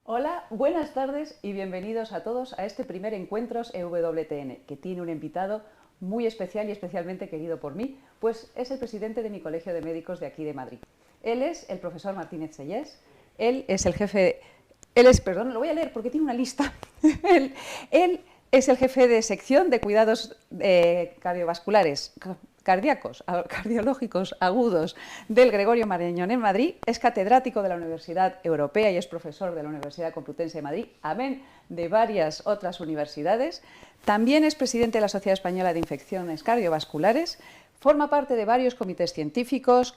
Hola, buenas tardes y bienvenidos a todos a este primer Encuentros EWTN, que tiene un invitado muy especial y especialmente querido por mí, pues es el presidente de mi colegio de médicos de aquí de Madrid. Él es el profesor Martínez Sellés, él es el jefe, perdón, lo voy a leer porque tiene una lista, él es el jefe de sección de cuidados cardiovasculares, cardiológicos agudos del Gregorio Marañón en Madrid, es catedrático de la Universidad Europea y es profesor de la Universidad Complutense de Madrid, amén de varias otras universidades. También es presidente de la Sociedad Española de Infecciones Cardiovasculares, forma parte de varios comités científicos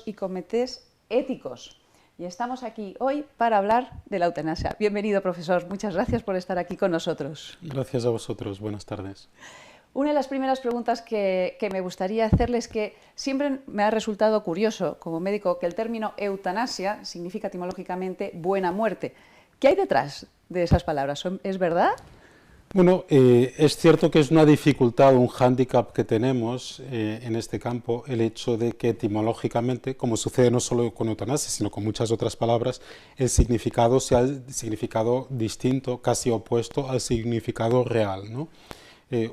y comités éticos. Y estamos aquí hoy para hablar de la eutanasia. Bienvenido, profesor. Muchas gracias por estar aquí con nosotros. Gracias a vosotros. Buenas tardes. Una de las primeras preguntas que me gustaría hacerle es que siempre me ha resultado curioso, como médico, que el término eutanasia significa etimológicamente buena muerte. ¿Qué hay detrás de esas palabras? ¿Es verdad? Bueno, es cierto que es una dificultad, un hándicap que tenemos en este campo, el hecho de que etimológicamente, como sucede no solo con eutanasia, sino con muchas otras palabras, el significado sea el significado distinto, casi opuesto al significado real, ¿no?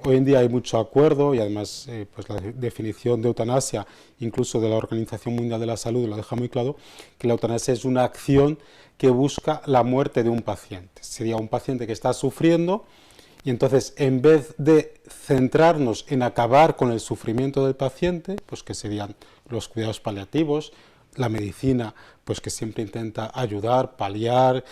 Hoy en día hay mucho acuerdo y además pues la definición de eutanasia, incluso de la Organización Mundial de la Salud, lo deja muy claro, que la eutanasia es una acción que busca la muerte de un paciente. Sería un paciente que está sufriendo y entonces en vez de centrarnos en acabar con el sufrimiento del paciente, pues que serían los cuidados paliativos, la medicina, pues que siempre intenta ayudar, paliar,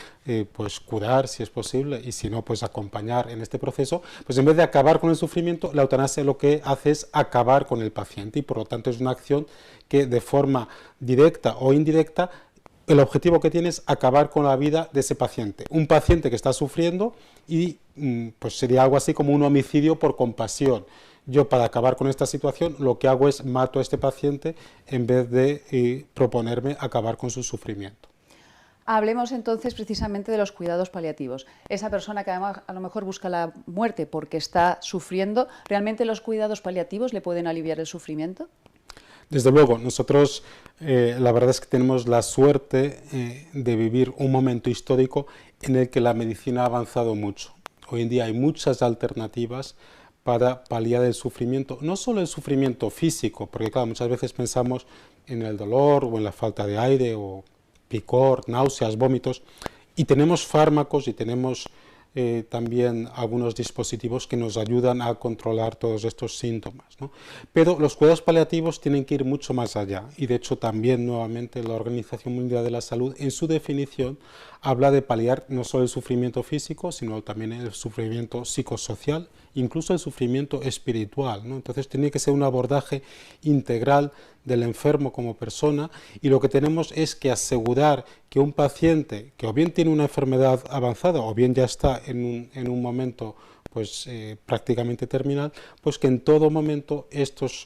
pues curar si es posible y si no, pues acompañar en este proceso, pues en vez de acabar con el sufrimiento, la eutanasia lo que hace es acabar con el paciente y por lo tanto es una acción que de forma directa o indirecta el objetivo que tiene es acabar con la vida de ese paciente. Un paciente que está sufriendo y pues sería algo así como un homicidio por compasión. Yo para acabar con esta situación lo que hago es mato a este paciente en vez de proponerme acabar con su sufrimiento. Hablemos entonces precisamente de los cuidados paliativos. Esa persona que además a lo mejor busca la muerte porque está sufriendo, ¿realmente los cuidados paliativos le pueden aliviar el sufrimiento? Desde luego, nosotros la verdad es que tenemos la suerte de vivir un momento histórico en el que la medicina ha avanzado mucho. Hoy en día hay muchas alternativas para paliar el sufrimiento, no solo el sufrimiento físico, porque claro, muchas veces pensamos en el dolor o en la falta de aire o picor, náuseas, vómitos, y tenemos fármacos y tenemos también algunos dispositivos que nos ayudan a controlar todos estos síntomas, ¿no? Pero los cuidados paliativos tienen que ir mucho más allá y de hecho también nuevamente la Organización Mundial de la Salud en su definición habla de paliar no solo el sufrimiento físico sino también el sufrimiento psicosocial, incluso el sufrimiento espiritual, ¿no? Entonces tiene que ser un abordaje integral del enfermo como persona y lo que tenemos es que asegurar que un paciente que o bien tiene una enfermedad avanzada o bien ya está en un momento pues prácticamente terminal, pues que en todo momento estos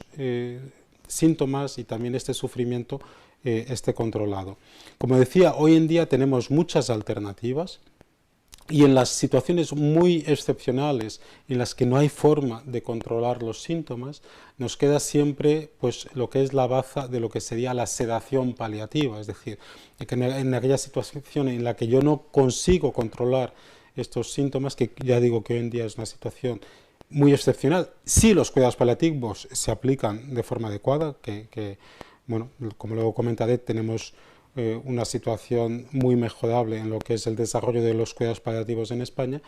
síntomas y también este sufrimiento esté controlado. Como decía, hoy en día tenemos muchas alternativas y en las situaciones muy excepcionales en las que no hay forma de controlar los síntomas, nos queda siempre pues, lo que es la baza de lo que sería la sedación paliativa, es decir, que en aquella situación en la que yo no consigo controlar estos síntomas, que ya digo que hoy en día es una situación muy excepcional, si los cuidados paliativos se aplican de forma adecuada, bueno, como luego comentaré, tenemos una situación muy mejorable en lo que es el desarrollo de los cuidados paliativos en España,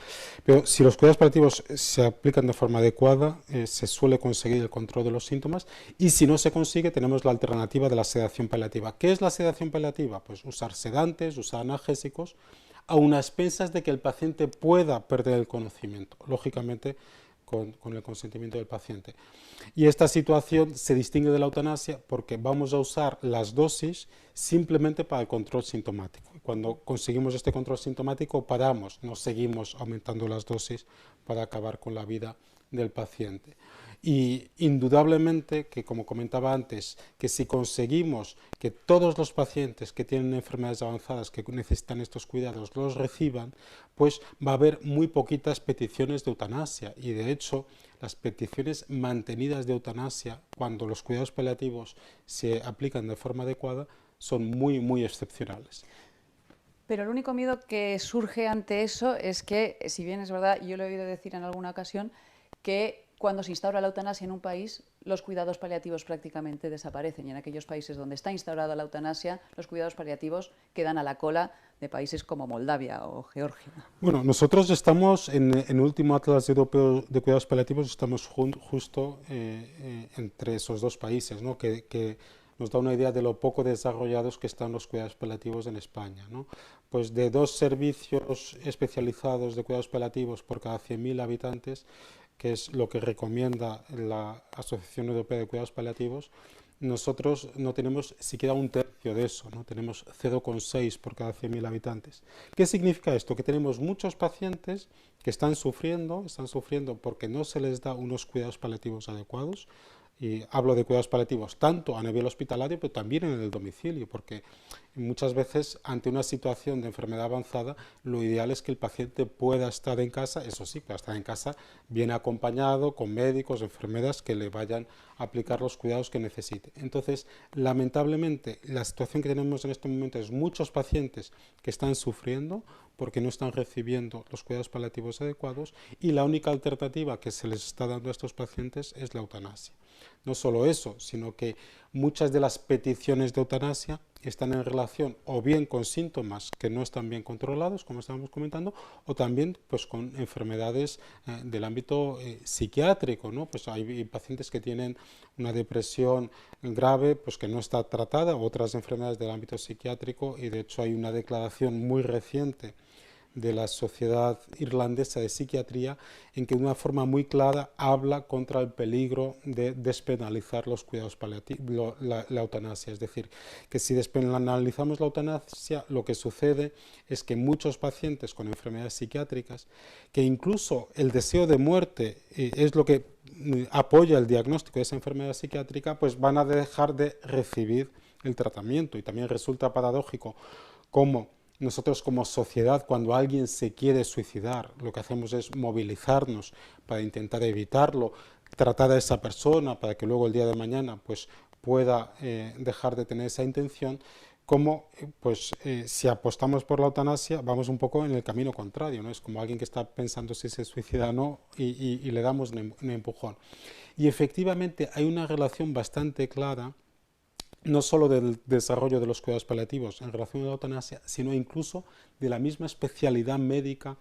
pero si los cuidados paliativos se aplican de forma adecuada, se suele conseguir el control de los síntomas y si no se consigue tenemos la alternativa de la sedación paliativa. ¿Qué es la sedación paliativa? Pues usar sedantes, usar analgésicos, a unas expensas de que el paciente pueda perder el conocimiento, lógicamente con el consentimiento del paciente. Y esta situación se distingue de la eutanasia porque vamos a usar las dosis simplemente para el control sintomático. Cuando conseguimos este control sintomático paramos, no seguimos aumentando las dosis para acabar con la vida del paciente. Y indudablemente que, como comentaba antes, que si conseguimos que todos los pacientes que tienen enfermedades avanzadas que necesitan estos cuidados los reciban, pues va a haber muy poquitas peticiones de eutanasia y de hecho las peticiones mantenidas de eutanasia cuando los cuidados paliativos se aplican de forma adecuada son muy excepcionales. Pero el único miedo que surge ante eso es que, si bien es verdad, yo lo he oído decir en alguna ocasión, que cuando se instaura la eutanasia en un país, los cuidados paliativos prácticamente desaparecen. Y en aquellos países donde está instaurada la eutanasia, los cuidados paliativos quedan a la cola de países como Moldavia o Georgia. Bueno, nosotros estamos en el último Atlas Europeo de Cuidados Paliativos, estamos justo entre esos dos países, ¿no? que nos da una idea de lo poco desarrollados que están los cuidados paliativos en España, ¿no? Pues de 2 servicios especializados de cuidados paliativos por cada 100.000 habitantes, que es lo que recomienda la Asociación Europea de Cuidados Paliativos, nosotros no tenemos siquiera un tercio de eso, ¿no? Tenemos 0,6 por cada 100.000 habitantes. ¿Qué significa esto? Que tenemos muchos pacientes que están sufriendo porque no se les da unos cuidados paliativos adecuados. Y hablo de cuidados paliativos tanto a nivel hospitalario, pero también en el domicilio, porque muchas veces ante una situación de enfermedad avanzada, lo ideal es que el paciente pueda estar en casa, eso sí, pueda estar en casa bien acompañado con médicos, enfermeras que le vayan a aplicar los cuidados que necesite. Entonces, lamentablemente, la situación que tenemos en este momento es muchos pacientes que están sufriendo porque no están recibiendo los cuidados paliativos adecuados y la única alternativa que se les está dando a estos pacientes es la eutanasia. No solo eso, sino que muchas de las peticiones de eutanasia están en relación o bien con síntomas que no están bien controlados, como estábamos comentando, o también pues, con enfermedades del ámbito psiquiátrico, ¿no? Pues hay pacientes que tienen una depresión grave pues, que no está tratada, otras enfermedades del ámbito psiquiátrico, y de hecho hay una declaración muy reciente de la Sociedad Irlandesa de Psiquiatría, en que de una forma muy clara habla contra el peligro de despenalizar los cuidados paliativos, la eutanasia. Es decir, que si despenalizamos la eutanasia, lo que sucede es que muchos pacientes con enfermedades psiquiátricas, que incluso el deseo de muerte es lo que apoya el diagnóstico de esa enfermedad psiquiátrica, pues van a dejar de recibir el tratamiento. Y también resulta paradójico cómo nosotros como sociedad, cuando alguien se quiere suicidar, lo que hacemos es movilizarnos para intentar evitarlo, tratar a esa persona para que luego el día de mañana pues, pueda dejar de tener esa intención, como si apostamos por la eutanasia vamos un poco en el camino contrario, ¿no? Es como alguien que está pensando si se suicida o no y le damos un empujón. Y efectivamente hay una relación bastante clara no solo del desarrollo de los cuidados paliativos en relación a la eutanasia, sino incluso de la misma especialidad médica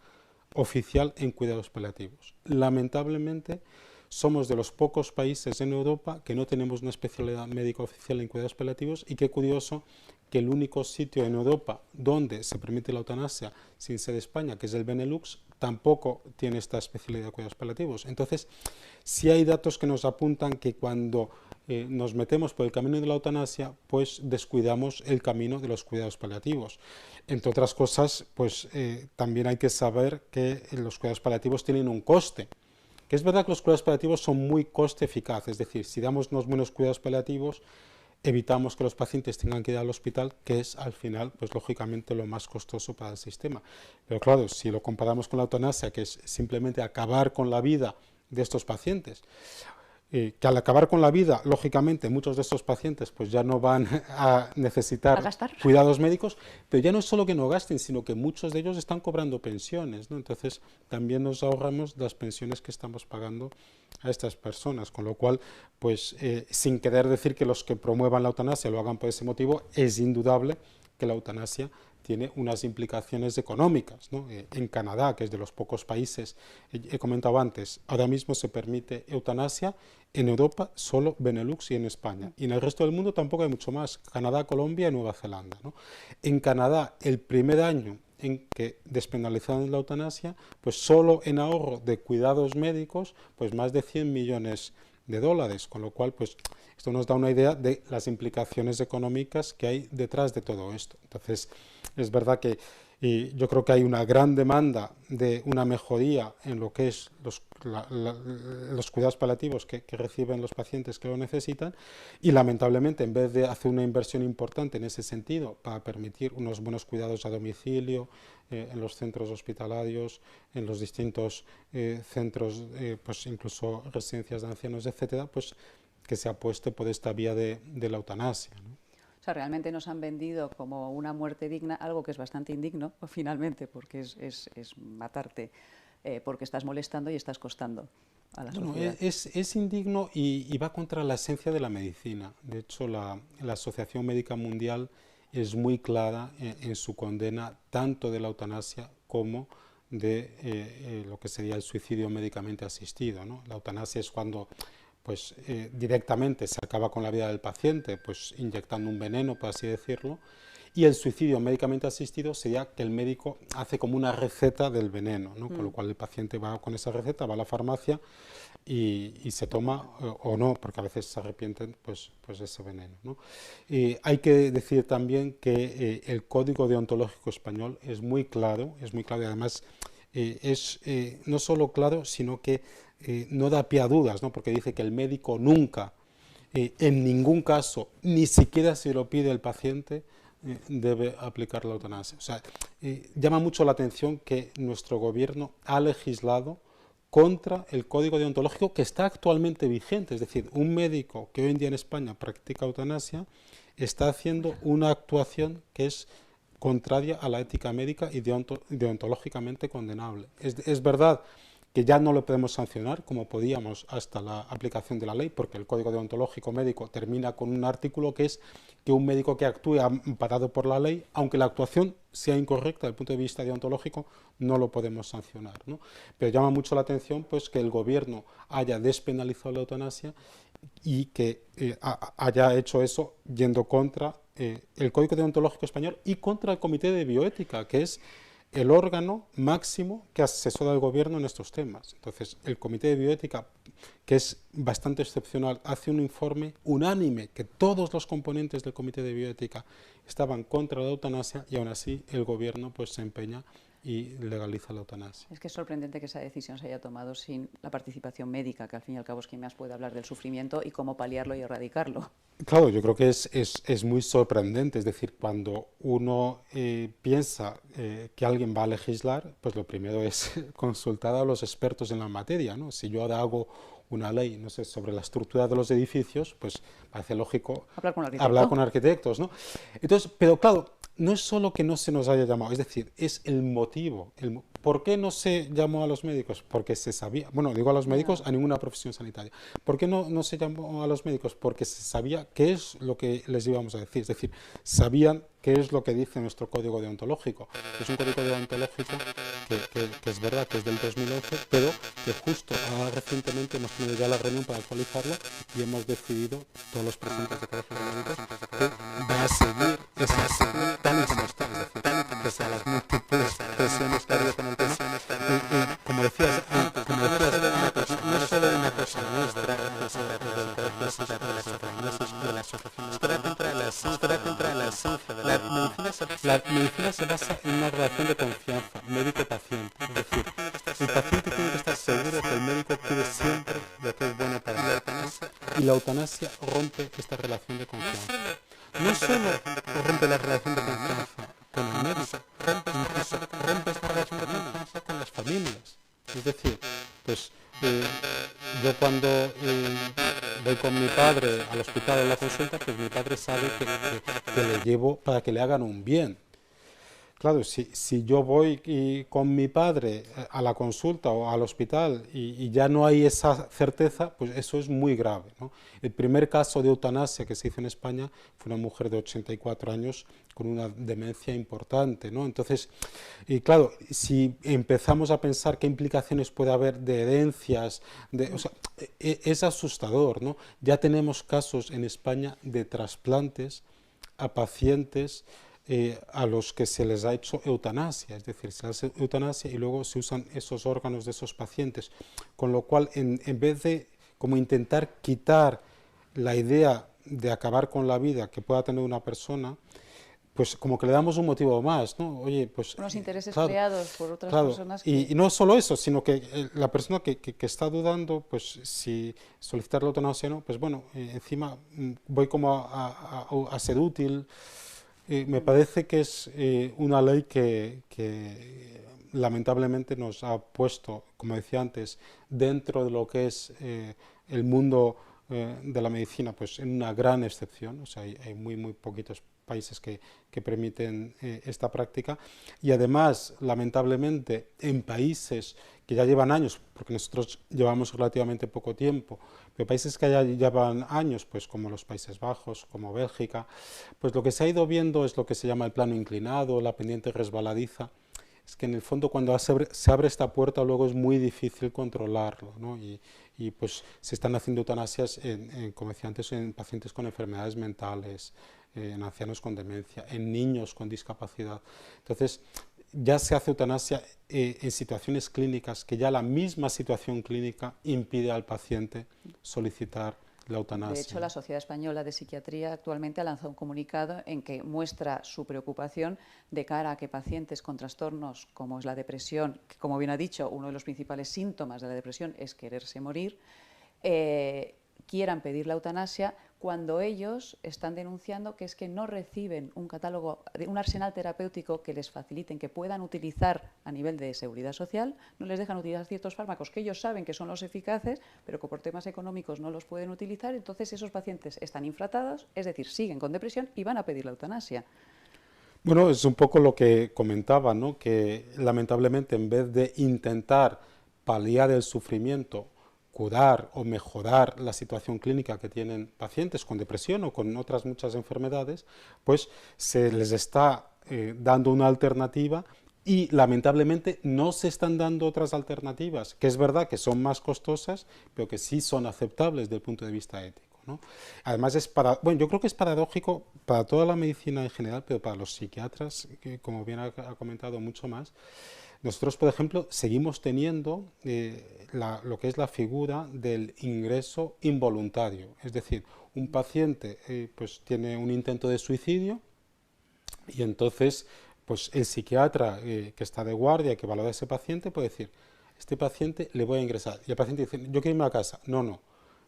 oficial en cuidados paliativos. Lamentablemente, somos de los pocos países en Europa que no tenemos una especialidad médica oficial en cuidados paliativos, y qué curioso que el único sitio en Europa donde se permite la eutanasia sin ser España, que es el Benelux, tampoco tiene esta especialidad de cuidados paliativos. Entonces, sí hay datos que nos apuntan que cuando nos metemos por el camino de la eutanasia, pues descuidamos el camino de los cuidados paliativos. Entre otras cosas, pues también hay que saber que los cuidados paliativos tienen un coste. Que es verdad que los cuidados paliativos son muy coste eficaz, es decir, si damos unos buenos cuidados paliativos, evitamos que los pacientes tengan que ir al hospital, que es al final, pues lógicamente lo más costoso para el sistema. Pero claro, si lo comparamos con la eutanasia, que es simplemente acabar con la vida de estos pacientes, que al acabar con la vida, lógicamente, muchos de estos pacientes pues ya no van a necesitar cuidados médicos, pero ya no es solo que no gasten, sino que muchos de ellos están cobrando pensiones, ¿no? Entonces, también nos ahorramos las pensiones que estamos pagando a estas personas, con lo cual, pues, sin querer decir que los que promuevan la eutanasia lo hagan por ese motivo, es indudable que la eutanasia tiene unas implicaciones económicas, ¿no? En Canadá, que es de los pocos países, he comentado antes, ahora mismo se permite eutanasia, en Europa solo Benelux y en España, y en el resto del mundo tampoco hay mucho más, Canadá, Colombia y Nueva Zelanda, ¿no? En Canadá, el primer año en que despenalizaron la eutanasia, pues solo en ahorro de cuidados médicos, pues más de 100 millones de dólares, con lo cual, pues esto nos da una idea de las implicaciones económicas que hay detrás de todo esto. Entonces, es verdad que yo creo que hay una gran demanda de una mejoría en lo que es los cuidados paliativos que reciben los pacientes que lo necesitan, y lamentablemente en vez de hacer una inversión importante en ese sentido para permitir unos buenos cuidados a domicilio, en los centros hospitalarios, en los distintos centros, pues incluso residencias de ancianos, etcétera, pues que se apueste por esta vía de la eutanasia, ¿no? O sea, realmente nos han vendido como una muerte digna, algo que es bastante indigno, finalmente, porque es matarte porque estás molestando y estás costando a la Bueno, sociedad. es indigno y va contra la esencia de la medicina. De hecho, la Asociación Médica Mundial es muy clara en su condena tanto de la eutanasia como de lo que sería el suicidio médicamente asistido, ¿no? La eutanasia es cuando pues, directamente se acaba con la vida del paciente, pues inyectando un veneno, por así decirlo, y el suicidio médicamente asistido sería que el médico hace como una receta del veneno, ¿no? Con lo cual el paciente va con esa receta, va a la farmacia y se toma o no, porque a veces se arrepienten pues de ese veneno, ¿no? Hay que decir también que el Código Deontológico Español es muy claro y además es no solo claro, sino que no da pie a dudas, ¿no? Porque dice que el médico nunca, en ningún caso, ni siquiera si lo pide el paciente, debe aplicar la eutanasia. O sea, llama mucho la atención que nuestro gobierno ha legislado contra el código deontológico que está actualmente vigente. Es decir, un médico que hoy en día en España practica eutanasia está haciendo una actuación que es contraria a la ética médica y deontológicamente condenable. Es verdad que ya no lo podemos sancionar como podíamos hasta la aplicación de la ley, porque el Código Deontológico Médico termina con un artículo que es que un médico que actúe amparado por la ley, aunque la actuación sea incorrecta desde el punto de vista deontológico, no lo podemos sancionar, ¿no? Pero llama mucho la atención pues, que el gobierno haya despenalizado la eutanasia y que haya hecho eso yendo contra el Código Deontológico Español y contra el Comité de Bioética, que es el órgano máximo que asesora al gobierno en estos temas. Entonces, el Comité de Bioética, que es bastante excepcional, hace un informe unánime que todos los componentes del Comité de Bioética estaban contra la eutanasia y aún así el gobierno pues se empeña y legaliza la eutanasia. Es que es sorprendente que esa decisión se haya tomado sin la participación médica, que al fin y al cabo es quien más puede hablar del sufrimiento y cómo paliarlo y erradicarlo. Claro, yo creo que es muy sorprendente, es decir, cuando uno piensa que alguien va a legislar, pues lo primero es consultar a los expertos en la materia, ¿no? Si yo ahora hago una ley, no sé, sobre la estructura de los edificios, pues parece lógico Hablar con un arquitecto. hablar con arquitectos, ¿no? Entonces, pero claro, no es solo que no se nos haya llamado, es decir, es el motivo. ¿Por qué no se llamó a los médicos? Porque se sabía, bueno, digo a los médicos, a ninguna profesión sanitaria. ¿Por qué no se llamó a los médicos? Porque se sabía qué es lo que les íbamos a decir, es decir, sabían qué es lo que dice nuestro código deontológico. Es un código deontológico que es verdad que es del 2011, pero que justo ahora recientemente hemos tenido ya la reunión para actualizarlo y hemos decidido, todos los presentes de colegios de médicos, que va a seguir tal y como está, es decir, pese a las múltiples presiones que ha habido con el tema. Como decías, no es solo una cosa nuestra, la medicina se basa en una relación de confianza médico-paciente, es decir, el paciente tiene que estar seguro de que el médico actúe siempre de que es bueno para él. Y la eutanasia rompe esta relación de confianza. No solo rompe la relación de confianza con el médico, incluso rompe esta relación de confianza con las familias. Es decir, pues yo cuando voy con mi padre al hospital en la consulta, pues mi padre sabe que le llevo para que le hagan un bien. Claro, si yo voy con mi padre a la consulta o al hospital y ya no hay esa certeza, pues eso es muy grave, ¿no? El primer caso de eutanasia que se hizo en España fue una mujer de 84 años con una demencia importante, ¿no? Entonces, y claro, si empezamos a pensar qué implicaciones puede haber de herencias, o sea, es asustador, ¿no? Ya tenemos casos en España de trasplantes a pacientes a los que se les ha hecho eutanasia, es decir, se hace eutanasia y luego se usan esos órganos de esos pacientes, con lo cual en vez de como intentar quitar la idea de acabar con la vida que pueda tener una persona, pues como que le damos un motivo más, ¿no? Oye, pues Unos intereses claro, creados por otras claro, personas que... y no solo eso, sino que la persona que está dudando, pues si solicitar la eutanasia o no, pues bueno, encima voy como a ser útil. Me parece que es una ley que lamentablemente nos ha puesto, como decía antes, dentro de lo que es el mundo de la medicina, pues en una gran excepción, o sea, hay muy poquitos países que permiten esta práctica, y además, lamentablemente, en países que ya llevan años, porque nosotros llevamos relativamente poco tiempo, pero países que ya llevan años, pues como los Países Bajos, como Bélgica, pues lo que se ha ido viendo es lo que se llama el plano inclinado, la pendiente resbaladiza. Es que en el fondo cuando se abre esta puerta luego es muy difícil controlarlo, ¿no? Y pues se están haciendo eutanasias, como decía antes, en pacientes con enfermedades mentales, en ancianos con demencia, en niños con discapacidad. Entonces, ya se hace eutanasia en situaciones clínicas que ya la misma situación clínica impide al paciente solicitar la eutanasia. De hecho, la Sociedad Española de Psiquiatría actualmente ha lanzado un comunicado en que muestra su preocupación de cara a que pacientes con trastornos como es la depresión, que como bien ha dicho, uno de los principales síntomas de la depresión es quererse morir, quieran pedir la eutanasia cuando ellos están denunciando que es que no reciben un catálogo, un arsenal terapéutico que les faciliten, que puedan utilizar a nivel de seguridad social. No les dejan utilizar ciertos fármacos que ellos saben que son los eficaces, pero que por temas económicos no los pueden utilizar. Entonces esos pacientes están infratados, es decir, siguen con depresión y van a pedir la eutanasia. Bueno, es un poco lo que comentaba, ¿no? Que lamentablemente en vez de intentar paliar el sufrimiento, curar o mejorar la situación clínica que tienen pacientes con depresión o con otras muchas enfermedades, pues se les está dando una alternativa y lamentablemente no se están dando otras alternativas, que es verdad que son más costosas, pero que sí son aceptables desde el punto de vista ético, ¿no? Además, yo creo que es paradójico para toda la medicina en general, pero para los psiquiatras, que como bien ha comentado mucho más. Nosotros, por ejemplo, seguimos teniendo lo que es la figura del ingreso involuntario, es decir, un paciente pues tiene un intento de suicidio y entonces pues el psiquiatra que está de guardia, que valora a ese paciente, puede decir, este paciente le voy a ingresar. Y el paciente dice, yo quiero irme a casa. No, no.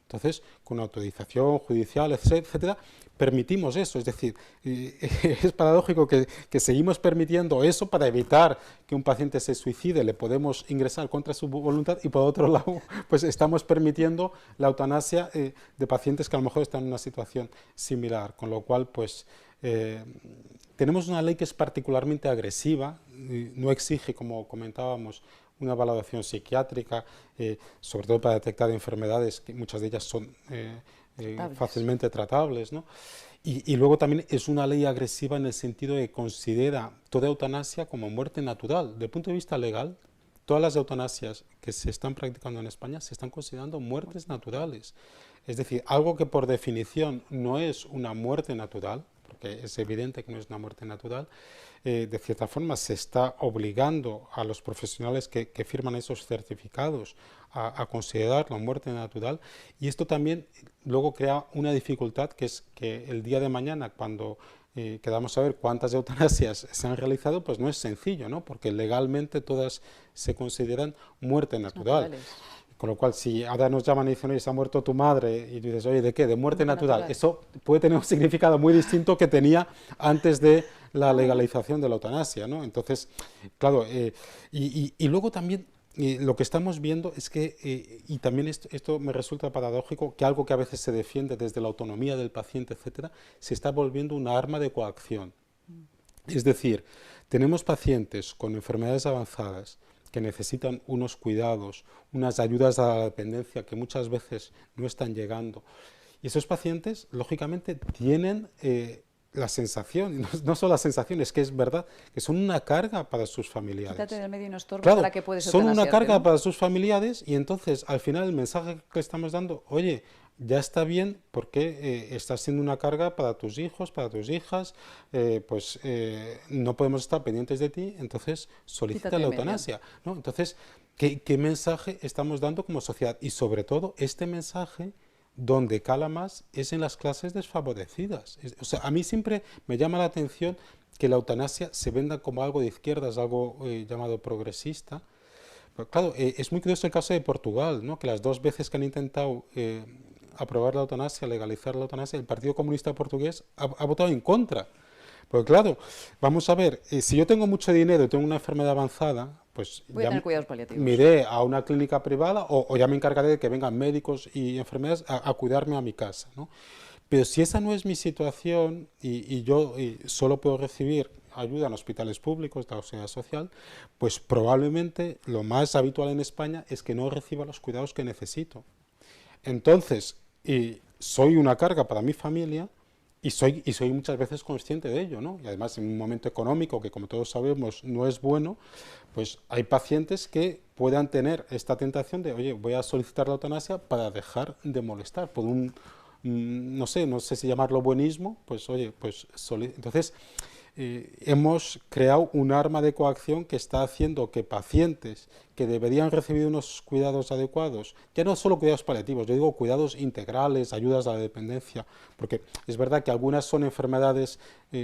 Entonces, con autorización judicial, etcétera, permitimos eso. Es decir, es paradójico que seguimos permitiendo eso para evitar que un paciente se suicide, le podemos ingresar contra su voluntad y por otro lado, pues estamos permitiendo la eutanasia de pacientes que a lo mejor están en una situación similar. Con lo cual, pues, tenemos una ley que es particularmente agresiva, no exige, como comentábamos, una valoración psiquiátrica, sobre todo para detectar enfermedades que muchas de ellas son fácilmente tratables, ¿no? Y luego también es una ley agresiva en el sentido de que considera toda eutanasia como muerte natural. Desde el punto de vista legal, todas las eutanasias que se están practicando en España se están considerando muertes naturales. Es decir, algo que por definición no es una muerte natural, porque es evidente que no es una muerte natural, de cierta forma se está obligando a los profesionales que firman esos certificados a considerarlo muerte natural, y esto también luego crea una dificultad, que es que el día de mañana, cuando queramos saber cuántas eutanasias se han realizado, pues no es sencillo, ¿no? Porque legalmente todas se consideran muerte natural. Con lo cual, si ahora nos llaman y dicen, oye, se ha muerto tu madre, y tú dices, oye, ¿de qué? De muerte natural. Eso puede tener un significado muy distinto que tenía antes de la legalización de la eutanasia, ¿no? Entonces, claro, y luego también lo que estamos viendo es que, y también esto me resulta paradójico, que algo que a veces se defiende desde la autonomía del paciente, etcétera, se está volviendo una arma de coacción. Es decir, tenemos pacientes con enfermedades avanzadas que necesitan unos cuidados, unas ayudas a la dependencia que muchas veces no están llegando. Y esos pacientes, lógicamente, tienen la sensación, y no solo la sensación, es que es verdad, que son una carga para sus familiares. Quítate del medio y no estorbes, claro, para que puedes son una carga, ¿no?, para sus familiares, y entonces, al final, el mensaje que estamos dando, oye, ya está bien porque estás siendo una carga para tus hijos, para tus hijas, no podemos estar pendientes de ti, entonces solicita la eutanasia, ¿no? Entonces, ¿qué mensaje estamos dando como sociedad? Y sobre todo, este mensaje donde cala más es en las clases desfavorecidas. O sea, a mí siempre me llama la atención que la eutanasia se venda como algo de izquierdas, algo llamado progresista. Pero claro, es muy curioso el caso de Portugal, ¿no? Que las dos veces que han intentado aprobar la eutanasia, legalizar la eutanasia, el Partido Comunista Portugués ha votado en contra. Porque claro, vamos a ver, si yo tengo mucho dinero y tengo una enfermedad avanzada, pues voy a ya tener cuidados paliativos. me iré a una clínica privada o ya me encargaré de que vengan médicos y enfermeras a cuidarme a mi casa, ¿no? Pero si esa no es mi situación y yo solo puedo recibir ayuda en hospitales públicos de la seguridad social, pues probablemente lo más habitual en España es que no reciba los cuidados que necesito. Entonces, soy una carga para mi familia y soy muchas veces consciente de ello, ¿no? Y además en un momento económico que, como todos sabemos, no es bueno, pues hay pacientes que puedan tener esta tentación de, oye, voy a solicitar la eutanasia para dejar de molestar, por un, no sé si llamarlo buenismo, pues oye, pues entonces hemos creado un arma de coacción que está haciendo que pacientes que deberían recibir unos cuidados adecuados, ya no solo cuidados paliativos, yo digo cuidados integrales, ayudas a la dependencia, porque es verdad que algunas son enfermedades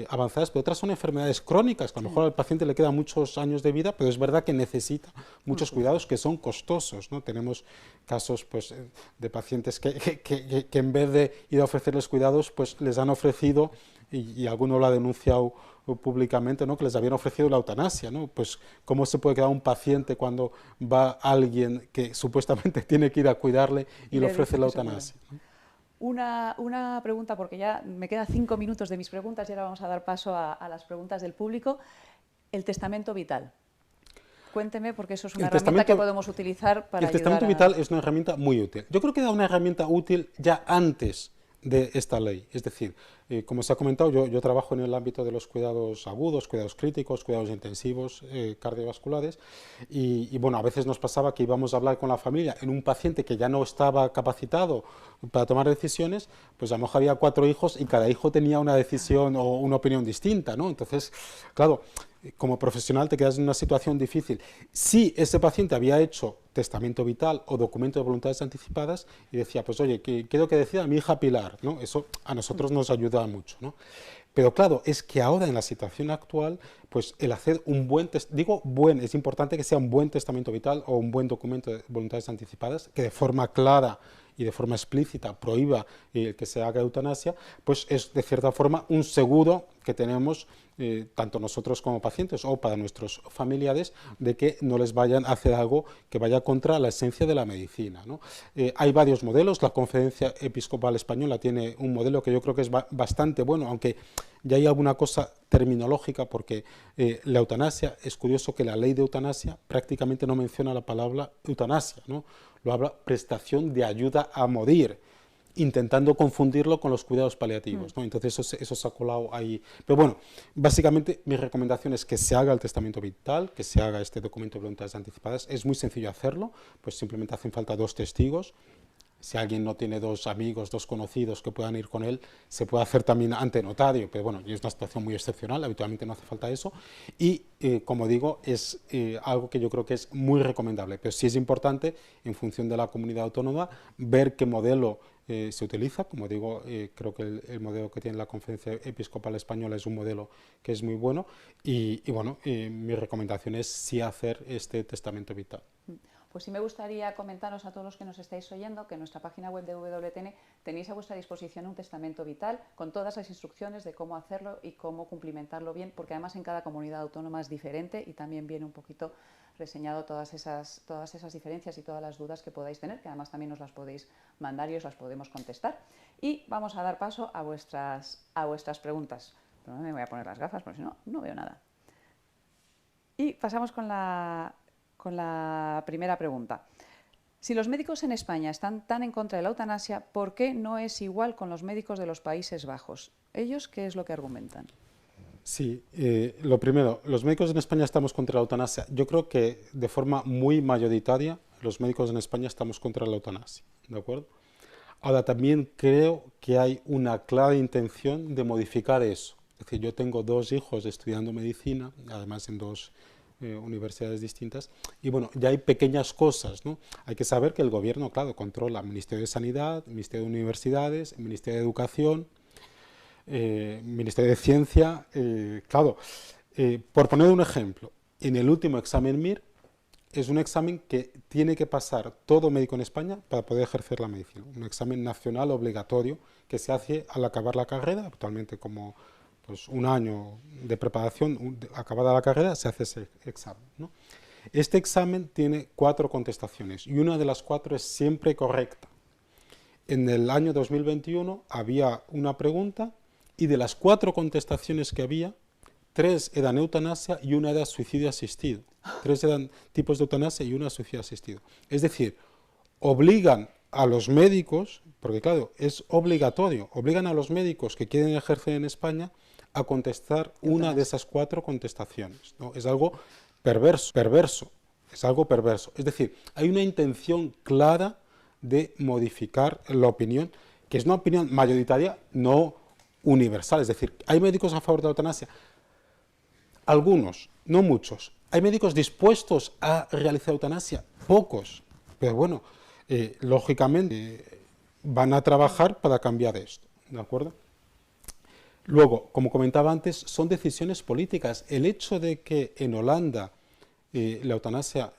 avanzadas, pero otras son enfermedades crónicas, que a lo mejor al paciente le quedan muchos años de vida, pero es verdad que necesita muchos cuidados que son costosos, ¿no? Tenemos casos pues, de pacientes que en vez de ir a ofrecerles cuidados, pues les han ofrecido, y alguno lo ha denunciado públicamente, ¿no?, que les habían ofrecido la eutanasia, ¿no? Pues cómo se puede quedar un paciente cuando va alguien que supuestamente tiene que ir a cuidarle y le ofrece la eutanasia, ¿no? Una pregunta, porque ya me quedan 5 minutos de mis preguntas y ahora vamos a dar paso a las preguntas del público. El testamento vital. Cuénteme, porque eso es una herramienta que podemos utilizar para ayudar. El testamento vital es una herramienta muy útil. Yo creo que era una herramienta útil ya antes de esta ley. Es decir, como se ha comentado, yo trabajo en el ámbito de los cuidados agudos, cuidados críticos, cuidados intensivos, cardiovasculares, y bueno, a veces nos pasaba que íbamos a hablar con la familia en un paciente que ya no estaba capacitado para tomar decisiones, pues a lo mejor había 4 hijos y cada hijo tenía una decisión o una opinión distinta, ¿no? Entonces, claro, como profesional te quedas en una situación difícil. Si ese paciente había hecho testamento vital o documento de voluntades anticipadas y decía, pues oye, quiero que decida mi hija Pilar, ¿no? Eso a nosotros nos ayuda mucho, ¿no? Pero claro, es que ahora en la situación actual, pues el hacer un es importante que sea un buen testamento vital o un buen documento de voluntades anticipadas, que de forma clara y de forma explícita prohíba que se haga eutanasia, pues es de cierta forma un seguro que tenemos tanto nosotros como pacientes o para nuestros familiares de que no les vayan a hacer algo que vaya contra la esencia de la medicina, ¿no? Hay varios modelos, la Conferencia Episcopal Española tiene un modelo que yo creo que es bastante bueno, aunque ya hay alguna cosa terminológica porque la eutanasia, es curioso que la ley de eutanasia prácticamente no menciona la palabra eutanasia, ¿no? Lo habla prestación de ayuda a morir, intentando confundirlo con los cuidados paliativos, ¿no? Entonces eso se ha colado ahí. Pero bueno, básicamente mi recomendación es que se haga el testamento vital, que se haga este documento de voluntades anticipadas. Es muy sencillo hacerlo, pues simplemente hacen falta 2 testigos. Si alguien no tiene 2 amigos, 2 conocidos que puedan ir con él, se puede hacer también ante notario, pero bueno, es una situación muy excepcional, habitualmente no hace falta eso. Y, como digo, es algo que yo creo que es muy recomendable, pero sí es importante, en función de la comunidad autónoma, ver qué modelo se utiliza. Como digo, creo que el modelo que tiene la Conferencia Episcopal Española es un modelo que es muy bueno y bueno, mi recomendación es sí hacer este testamento vital. Pues sí me gustaría comentaros a todos los que nos estáis oyendo que en nuestra página web de WTN tenéis a vuestra disposición un testamento vital con todas las instrucciones de cómo hacerlo y cómo cumplimentarlo bien, porque además en cada comunidad autónoma es diferente y también viene un poquito reseñado todas esas diferencias y todas las dudas que podáis tener, que además también nos las podéis mandar y os las podemos contestar. Y vamos a dar paso a vuestras preguntas. Pero no me voy a poner las gafas porque si no, no veo nada. Y pasamos con la primera pregunta. Si los médicos en España están tan en contra de la eutanasia, ¿por qué no es igual con los médicos de los Países Bajos? ¿Ellos qué es lo que argumentan? Sí, lo primero, los médicos en España estamos contra la eutanasia. Yo creo que de forma muy mayoritaria los médicos en España estamos contra la eutanasia, ¿de acuerdo? Ahora, también creo que hay una clara intención de modificar eso. Es decir, yo tengo 2 hijos estudiando medicina, además en 2 universidades distintas, y bueno, ya hay pequeñas cosas, ¿no? Hay que saber que el gobierno, claro, controla el Ministerio de Sanidad, el Ministerio de Universidades, el Ministerio de Educación, Ministerio de Ciencia, claro, por poner un ejemplo, en el último examen MIR es un examen que tiene que pasar todo médico en España para poder ejercer la medicina, un examen nacional obligatorio que se hace al acabar la carrera, actualmente como pues, un año de preparación, acabada la carrera, se hace ese examen, ¿no? Este examen tiene 4 contestaciones y una de las 4 es siempre correcta. En el año 2021 había una pregunta y de las 4 contestaciones que había, 3 eran eutanasia y una era suicidio asistido. 3 eran tipos de eutanasia y una suicidio asistido. Es decir, obligan a los médicos, porque claro, es obligatorio, obligan a los médicos que quieren ejercer en España a contestar una de esas 4 contestaciones, ¿no? Es algo perverso, es algo perverso. Es decir, hay una intención clara de modificar la opinión, que es una opinión mayoritaria, no universal. Es decir, hay médicos a favor de la eutanasia, algunos, no muchos. ¿Hay médicos dispuestos a realizar eutanasia? Pocos. Pero bueno, lógicamente van a trabajar para cambiar esto, ¿de acuerdo? Luego, como comentaba antes, son decisiones políticas. El hecho de que en Holanda la eutanasia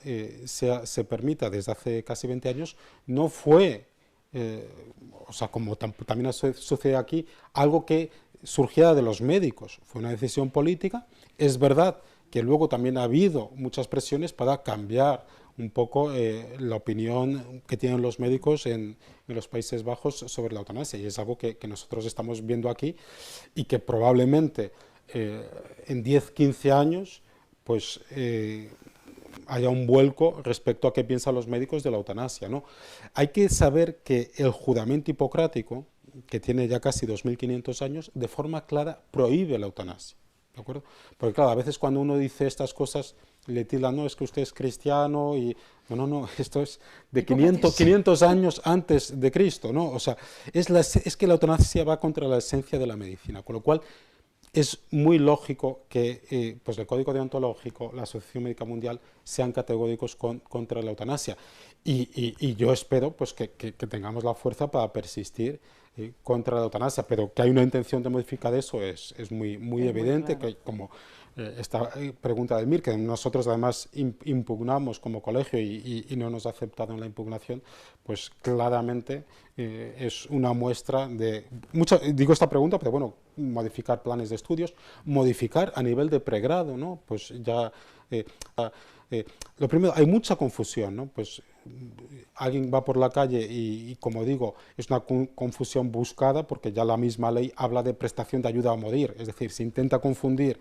se permita desde hace casi 20 años no fue, o sea, como también sucede aquí, algo que surgiera de los médicos. Fue una decisión política. Es verdad que luego también ha habido muchas presiones para cambiar un poco la opinión que tienen los médicos en los Países Bajos sobre la eutanasia, y es algo que nosotros estamos viendo aquí y que probablemente en 10-15 años pues haya un vuelco respecto a qué piensan los médicos de la eutanasia, ¿no? Hay que saber que el juramento hipocrático, que tiene ya casi 2500 años, de forma clara prohíbe la eutanasia, ¿de acuerdo? Porque claro, a veces cuando uno dice estas cosas le tildan, no, es que usted es cristiano y... No, esto es de 500 años antes de Cristo, ¿no? O sea, es que la eutanasia va contra la esencia de la medicina, con lo cual es muy lógico que pues el Código Deontológico, la Asociación Médica Mundial, sean categóricos contra la eutanasia. Y yo espero pues, que tengamos la fuerza para persistir contra la eutanasia, pero que hay una intención de modificar eso es muy evidente, muy claro. Que como esta pregunta del MIR, que nosotros además impugnamos como colegio y no nos ha aceptado en la impugnación, pues claramente es una muestra de... digo esta pregunta, pero bueno, modificar planes de estudios, modificar a nivel de pregrado, ¿no? Pues ya... lo primero, hay mucha confusión, ¿no? Pues alguien va por la calle y como digo, es una confusión buscada porque ya la misma ley habla de prestación de ayuda a morir, es decir, se intenta confundir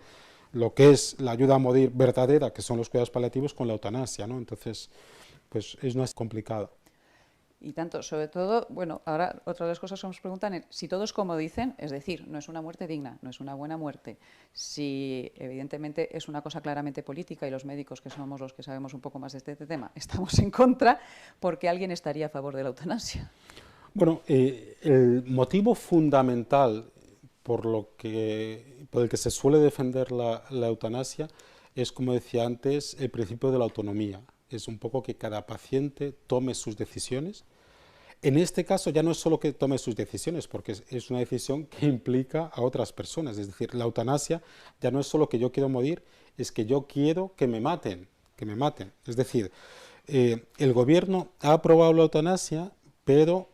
lo que es la ayuda a morir verdadera, que son los cuidados paliativos, con la eutanasia, ¿no? Entonces, pues es más complicado. Y tanto, sobre todo, bueno, ahora otra de las cosas que nos preguntan es si todo es como dicen, es decir, no es una muerte digna, no es una buena muerte, si evidentemente es una cosa claramente política y los médicos, que somos los que sabemos un poco más de este tema, estamos en contra, porque alguien estaría a favor de la eutanasia. Bueno, el motivo fundamental por el que se suele defender la eutanasia es, como decía antes, el principio de la autonomía. Es un poco que cada paciente tome sus decisiones. En este caso ya no es solo que tome sus decisiones, porque es una decisión que implica a otras personas. Es decir, la eutanasia ya no es solo que yo quiero morir, es que yo quiero que me maten, Es decir, el gobierno ha aprobado la eutanasia, pero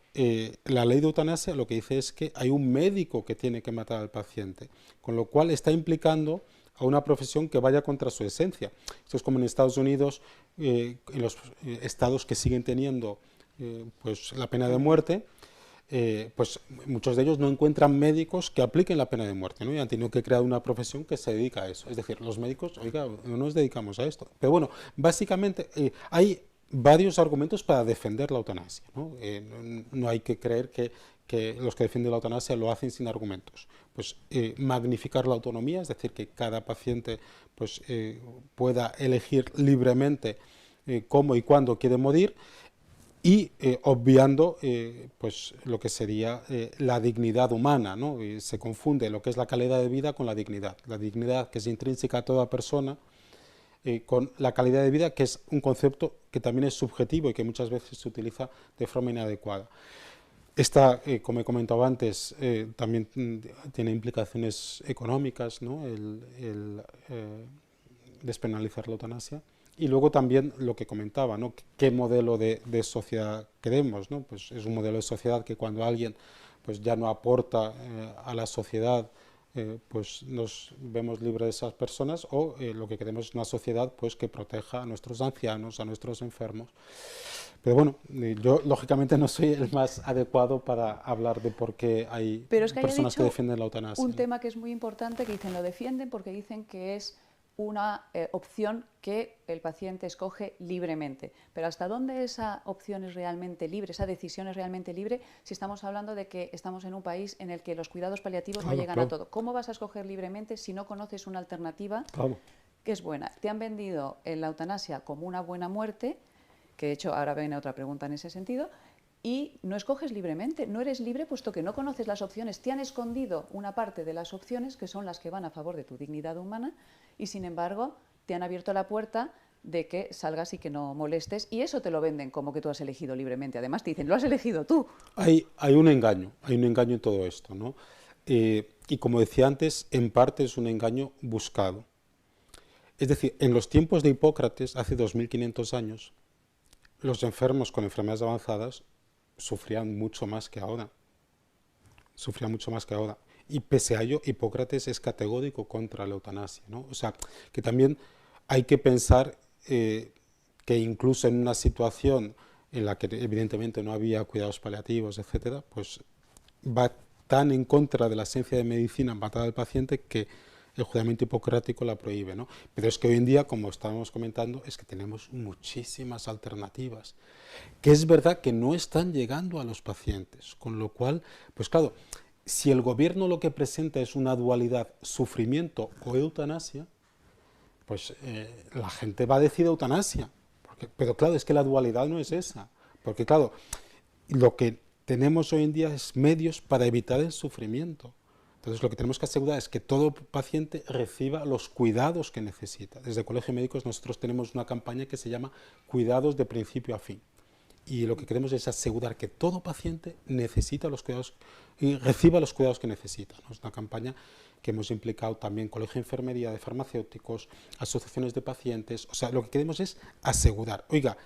la ley de eutanasia lo que dice es que hay un médico que tiene que matar al paciente, con lo cual está implicando a una profesión que vaya contra su esencia. Esto es como en Estados Unidos, en los estados que siguen teniendo pues la pena de muerte, pues muchos de ellos no encuentran médicos que apliquen la pena de muerte, ¿no? Y han tenido que crear una profesión que se dedica a eso. Es decir, los médicos, oiga, no nos dedicamos a esto. Pero bueno, básicamente hay varios argumentos para defender la eutanasia, ¿no? No hay que creer que los que defienden la eutanasia lo hacen sin argumentos. Pues magnificar la autonomía, es decir, que cada paciente pues, pueda elegir libremente cómo y cuándo quiere morir, y obviando pues lo que sería la dignidad humana, ¿no? Y se confunde lo que es la calidad de vida con la dignidad que es intrínseca a toda persona, con la calidad de vida, que es un concepto que también es subjetivo y que muchas veces se utiliza de forma inadecuada. Esta, como he comentado antes, también tiene implicaciones económicas, ¿no? el despenalizar la eutanasia. Y luego también lo que comentaba, ¿no? ¿Qué modelo de sociedad queremos, ¿no? Pues es un modelo de sociedad que cuando alguien pues ya no aporta a la sociedad pues nos vemos libres de esas personas, o lo que queremos es una sociedad pues que proteja a nuestros ancianos, a nuestros enfermos. Pero bueno, yo lógicamente no soy el más adecuado para hablar de por qué hay Pero es que haya personas que dicho defienden la eutanasia, un ¿no? tema que es muy importante, que dicen lo defienden porque dicen que es una opción que el paciente escoge libremente. Pero ¿hasta dónde esa opción es realmente libre, esa decisión es realmente libre, si estamos hablando de que estamos en un país en el que los cuidados paliativos no Claro, llegan a claro, todo? ¿Cómo vas a escoger libremente si no conoces una alternativa claro. que es buena? Te han vendido la eutanasia como una buena muerte, que de hecho ahora viene otra pregunta en ese sentido, y no escoges libremente, no eres libre puesto que no conoces las opciones, te han escondido una parte de las opciones que son las que van a favor de tu dignidad humana y sin embargo te han abierto la puerta de que salgas y que no molestes y eso te lo venden como que tú has elegido libremente. Además te dicen, lo has elegido tú. Hay un engaño en todo esto, ¿no? Y como decía antes, en parte es un engaño buscado. Es decir, en los tiempos de Hipócrates, hace 2500 años, los enfermos con enfermedades avanzadas sufrían mucho más que ahora. Sufrían mucho más que ahora. Y pese a ello, Hipócrates es categórico contra la eutanasia, ¿no? O sea, que también hay que pensar que incluso en una situación en la que evidentemente no había cuidados paliativos, etcétera, pues va tan en contra de la esencia de medicina matar al paciente que el juramento hipocrático la prohíbe, ¿no? Pero es que hoy en día, como estábamos comentando, es que tenemos muchísimas alternativas, que es verdad que no están llegando a los pacientes, con lo cual, pues claro, si el gobierno lo que presenta es una dualidad sufrimiento o eutanasia, pues la gente va a decir eutanasia, pero claro, es que la dualidad no es esa, porque claro, lo que tenemos hoy en día es medios para evitar el sufrimiento. Entonces lo que tenemos que asegurar es que todo paciente reciba los cuidados que necesita. Desde el Colegio de Médicos nosotros tenemos una campaña que se llama Cuidados de principio a fin. Y lo que queremos es asegurar que todo paciente necesita los cuidados y reciba los cuidados que necesita, ¿no? Es una campaña que hemos implicado también Colegio de Enfermería, de farmacéuticos, asociaciones de pacientes. O sea, lo que queremos es asegurar, oiga,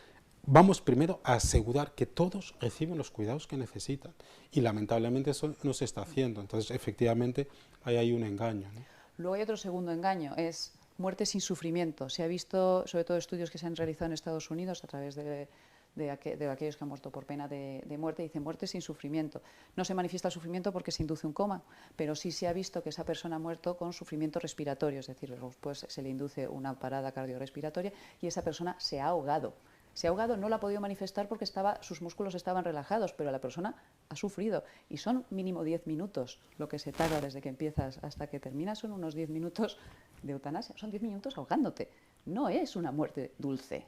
vamos primero a asegurar que todos reciben los cuidados que necesitan. Y lamentablemente eso no se está haciendo. Entonces, efectivamente, ahí hay un engaño, ¿no? Luego hay otro segundo engaño, es muerte sin sufrimiento. Se ha visto, sobre todo estudios que se han realizado en Estados Unidos a través de aquellos que han muerto por pena de muerte, dicen muerte sin sufrimiento. No se manifiesta el sufrimiento porque se induce un coma, pero sí se ha visto que esa persona ha muerto con sufrimiento respiratorio, es decir, después se le induce una parada cardiorrespiratoria y esa persona se ha ahogado. Se ha ahogado, no lo ha podido manifestar porque sus músculos estaban relajados, pero la persona ha sufrido. Y son mínimo 10 minutos lo que se tarda desde que empiezas hasta que terminas, son unos 10 minutos de eutanasia. Son 10 minutos ahogándote. No es una muerte dulce.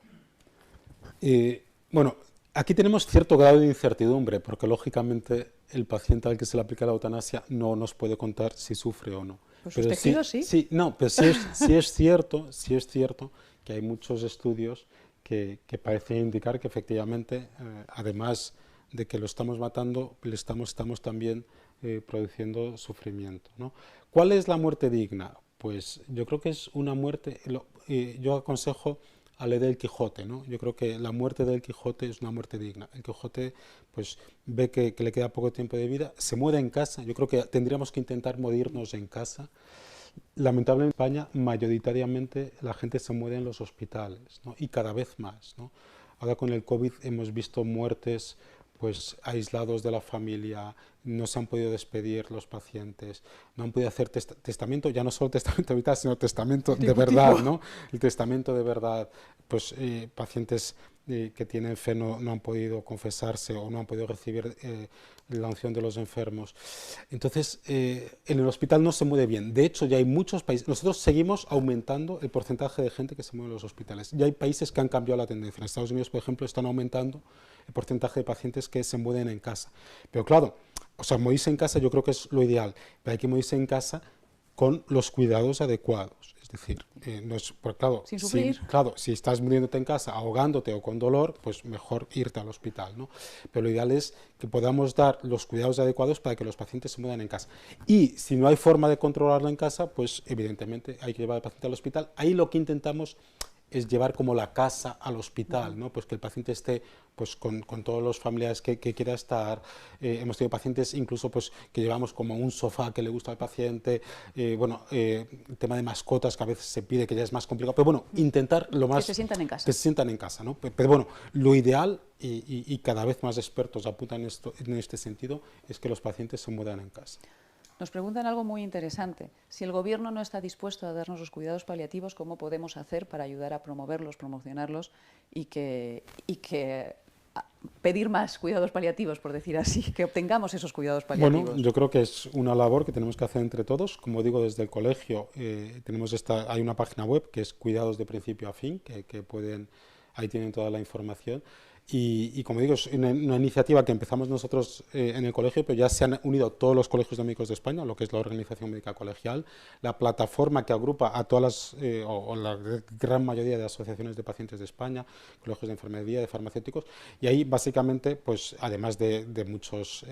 Bueno, aquí tenemos cierto grado de incertidumbre, porque lógicamente el paciente al que se le aplica la eutanasia no nos puede contar si sufre o no. Pues Pero sus tejidos sí. pero sí es cierto que hay muchos estudios que parecen indicar que efectivamente, además de que lo estamos matando, le estamos también produciendo sufrimiento, ¿no? ¿Cuál es la muerte digna? Pues yo creo que es una muerte, yo aconsejo a la del Quijote, ¿no? Yo creo que la muerte del Quijote es una muerte digna. El Quijote pues ve que le queda poco tiempo de vida, se muere en casa. Yo creo que tendríamos que intentar morirnos en casa. Lamentablemente en España mayoritariamente la gente se muere en los hospitales, ¿no? Y cada vez más, ¿no? Ahora con el COVID hemos visto muertes pues aislados de la familia, no se han podido despedir los pacientes, no han podido hacer testamento, ya no solo testamento vital, sino testamento de verdad, ¿no? El testamento de verdad, pues pacientes que tienen fe no han podido confesarse o no han podido recibir la unción de los enfermos. Entonces, en el hospital no se muere bien. De hecho, ya hay muchos países, nosotros seguimos aumentando el porcentaje de gente que se muere en los hospitales. Ya hay países que han cambiado la tendencia. En Estados Unidos, por ejemplo, están aumentando el porcentaje de pacientes que se mueren en casa. Pero claro, o sea, morirse en casa yo creo que es lo ideal, pero hay que morirse en casa con los cuidados adecuados. Es decir, no es, pues claro, Sin sufrir. si estás muriéndote en casa, ahogándote o con dolor, pues mejor irte al hospital, ¿no? Pero lo ideal es que podamos dar los cuidados adecuados para que los pacientes se mueran en casa. Y si no hay forma de controlarlo en casa, pues evidentemente hay que llevar al paciente al hospital. Ahí lo que intentamos es llevar como la casa al hospital, ¿no? Pues que el paciente esté pues con todos los familiares que quiera estar. Hemos tenido pacientes incluso pues que llevamos como un sofá que le gusta al paciente, el tema de mascotas que a veces se pide, que ya es más complicado, pero bueno, intentar lo más... Que se sientan en casa. Que se sientan en casa, ¿no? Pero bueno, lo ideal, y cada vez más expertos apuntan en este sentido, es que los pacientes se mueran en casa. Nos preguntan algo muy interesante. Si el Gobierno no está dispuesto a darnos los cuidados paliativos, ¿cómo podemos hacer para ayudar a promoverlos, promocionarlos y pedir más cuidados paliativos, por decir así, que obtengamos esos cuidados paliativos? Bueno, yo creo que es una labor que tenemos que hacer entre todos. Como digo, desde el colegio hay una página web que es Cuidados de Principio a Fin, que pueden, ahí tienen toda la información. Y como digo, es una iniciativa que empezamos nosotros en el colegio, pero ya se han unido todos los colegios de médicos de España, lo que es la Organización Médica Colegial, la plataforma que agrupa a todas o la gran mayoría de asociaciones de pacientes de España, colegios de enfermería, de farmacéuticos, y ahí básicamente, pues además de muchos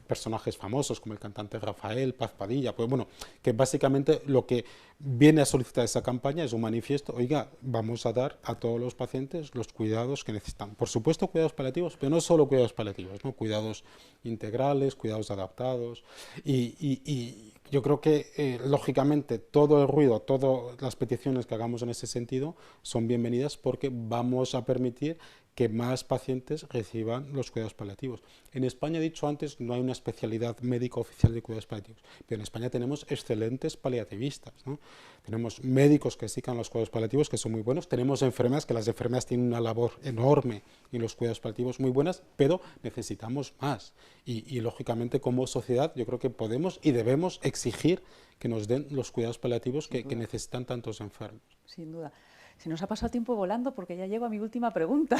personajes famosos como el cantante Rafael, Paz Padilla, pues bueno, que básicamente lo que viene a solicitar esa campaña es un manifiesto: oiga, vamos a dar a todos los pacientes los cuidados que necesitan. Por supuesto, cuidados paliativos, pero no solo cuidados paliativos, ¿no? Cuidados integrales, cuidados adaptados, y yo creo que, lógicamente, todo el ruido, todas las peticiones que hagamos en ese sentido son bienvenidas, porque vamos a permitir que más pacientes reciban los cuidados paliativos. En España, he dicho antes, no hay una especialidad médica oficial de cuidados paliativos, pero en España tenemos excelentes paliativistas, ¿no? Tenemos médicos que dedican los cuidados paliativos, que son muy buenos, tenemos enfermeras, que las enfermeras tienen una labor enorme en los cuidados paliativos muy buenas, pero necesitamos más. Y lógicamente, como sociedad, yo creo que podemos y debemos exigir que nos den los cuidados paliativos que necesitan tantos enfermos. Sin duda. Se nos ha pasado el tiempo volando, porque ya llego a mi última pregunta.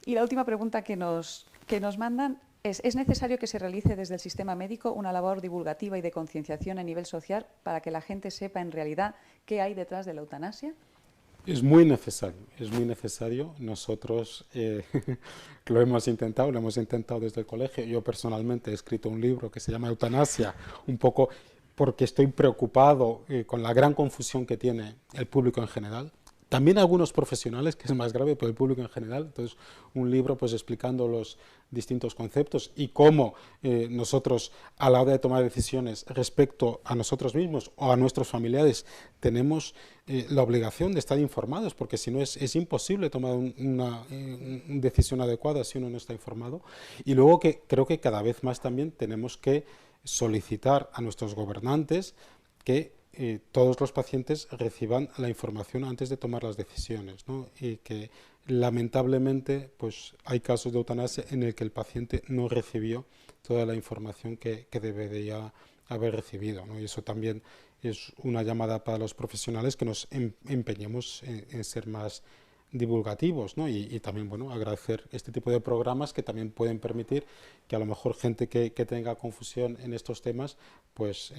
Y la última pregunta que nos mandan ¿es necesario que se realice desde el sistema médico una labor divulgativa y de concienciación a nivel social para que la gente sepa en realidad qué hay detrás de la eutanasia? Es muy necesario, es muy necesario. Nosotros lo hemos intentado desde el colegio. Yo personalmente he escrito un libro que se llama Eutanasia, un poco porque estoy preocupado con la gran confusión que tiene el público en general. También algunos profesionales, que es más grave, pero el público en general. Entonces, un libro pues explicando los distintos conceptos y cómo nosotros, a la hora de tomar decisiones respecto a nosotros mismos o a nuestros familiares, tenemos la obligación de estar informados, porque si no es imposible tomar una decisión adecuada si uno no está informado. Y luego, que creo que cada vez más también tenemos que solicitar a nuestros gobernantes que todos los pacientes reciban la información antes de tomar las decisiones, ¿no? Y que lamentablemente pues hay casos de eutanasia en el que el paciente no recibió toda la información que debería haber recibido, ¿no? Y eso también es una llamada para los profesionales, que nos empeñemos en ser más divulgativos, ¿no? Y también, bueno, agradecer este tipo de programas que también pueden permitir que a lo mejor gente que tenga confusión en estos temas, pues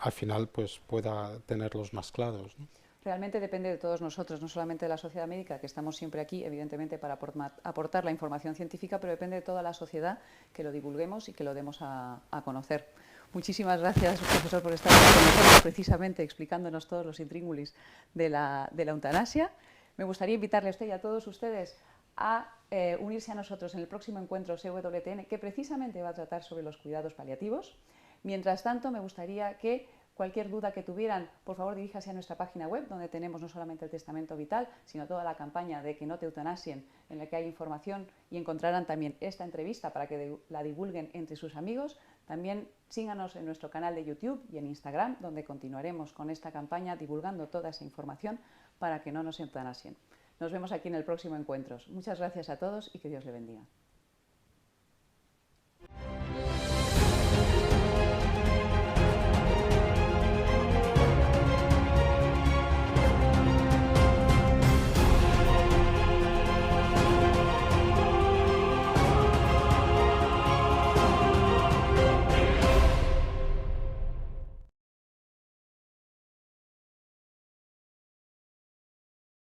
al final pues pueda tenerlos más claros, ¿no? Realmente depende de todos nosotros, no solamente de la sociedad médica, que estamos siempre aquí, evidentemente, para aportar la información científica, pero depende de toda la sociedad que lo divulguemos y que lo demos a conocer. Muchísimas gracias, profesor, por estar con nosotros, precisamente explicándonos todos los intríngulis de la eutanasia. Me gustaría invitarle a usted y a todos ustedes a unirse a nosotros en el próximo encuentro CWTN, que precisamente va a tratar sobre los cuidados paliativos. Mientras tanto, me gustaría que cualquier duda que tuvieran, por favor, diríjase a nuestra página web, donde tenemos no solamente el testamento vital, sino toda la campaña de que no te eutanasien, en la que hay información, y encontrarán también esta entrevista para que la divulguen entre sus amigos. También síganos en nuestro canal de YouTube y en Instagram, donde continuaremos con esta campaña divulgando toda esa información para que no nos eutanasien. Nos vemos aquí en el próximo encuentro. Muchas gracias a todos y que Dios le bendiga.